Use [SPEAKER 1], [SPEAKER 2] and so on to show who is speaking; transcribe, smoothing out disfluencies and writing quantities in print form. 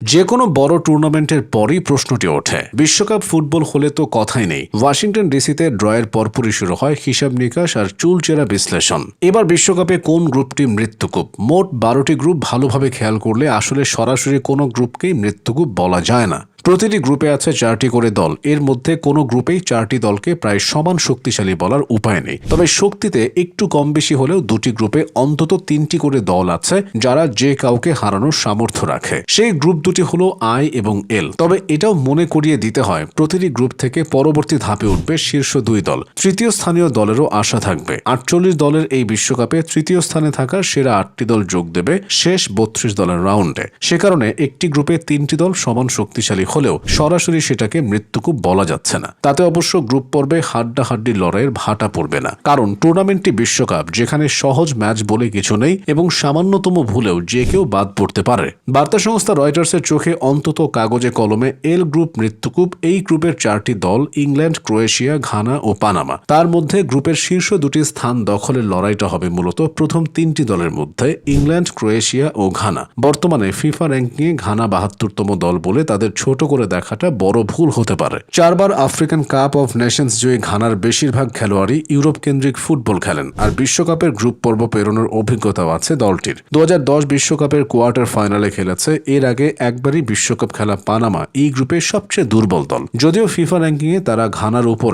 [SPEAKER 1] যে কোনো বড় টুর্নামেন্টের পরই প্রশ্নটি ওঠে, বিশ্বকাপ ফুটবল হলে তো কথাই নেই। ওয়াশিংটন ডিসিতে ড্রয়ের পরপরই শুরু হয় হিসাব নিকাশ আর চুলচেরা বিশ্লেষণ। এবার বিশ্বকাপে কোন গ্রুপটি মৃত্যুকূপ? মোট 12টি গ্রুপ ভালোভাবে খেয়াল করলে আসলে সরাসরি কোনো গ্রুপকেই মৃত্যুকূপ বলা যায় না। প্রতিটি গ্রুপে আছে 4টি করে দল। এর মধ্যে কোনো গ্রুপেই 4টি দলকে প্রায় সমান শক্তিশালী বলার উপায় নেই। তবে শক্তিতে একটু কম বেশি হলেও দুটি গ্রুপে অন্তত 3টি করে দল আছে যারা যে কাউকে হারানোর সামর্থ্য রাখে। সেই গ্রুপ দুটি হলো আই এবং এল। তবে এটাও মনে করিয়ে দিতে হয়, প্রতিটি গ্রুপ থেকে পরবর্তী ধাপে উঠবে শীর্ষ 2 দল। তৃতীয় স্থানীয় দলেরও আশা থাকবে। 48 দলের এই বিশ্বকাপে তৃতীয় স্থানে থাকা সেরা 8টি দল যোগ দেবে শেষ 32 দলের রাউন্ডে। সে কারণে একটি গ্রুপে 3টি দল সমান শক্তিশালী হলেও সরাসরি সেটাকে মৃত্যুকূপ বলা যাচ্ছে না। তাতে অবশ্য গ্রুপ পর্বে হাড্ডাহাড্ডি লড়াইয়ের ভাটা পড়বে না, কারণ টুর্নামেন্টটি বিশ্বকাপ, যেখানে সহজ ম্যাচ বলে কিছু নেই এবং সামান্যতম ভুলেও যে কেউ বাদ পড়তে পারে। বার্তা সংস্থা রয়টার্সের চোখে অন্তত কাগজে কলমে এল গ্রুপ মৃত্যুকূপ। এই গ্রুপের 4টি দল ইংল্যান্ড, ক্রোয়েশিয়া, ঘানা ও পানামা। তার মধ্যে গ্রুপের শীর্ষ 2টি স্থান দখলের লড়াইটা হবে মূলত প্রথম 3টি দলের মধ্যে, ইংল্যান্ড, ক্রোয়েশিয়া ও ঘানা। বর্তমানে ফিফা র্যাঙ্কিংয়ে ঘানা 72তম দল বলে তাদের ছোট করে দেখাটা বড় ভুল হতে পারে। 4বার আফ্রিকান কাপ অফ নেশনস জয়ী ঘানার বেশিরভাগ খেলোয়াড়ই ইউরোপ কেন্দ্রিক ফুটবল খেলেন, আর বিশ্বকাপের গ্রুপ পর্ব পেরোনোর অভিজ্ঞতাও আছে দলটির। 2010 বিশ্বকাপের কোয়ার্টার ফাইনালে খেলেছে। এর আগে একবারই বিশ্বকাপ খেলা পানামা এই গ্রুপের সবচেয়ে দুর্বল দল। যদিও ফিফা র্যাঙ্কিংয়ে তারা ঘানার উপরে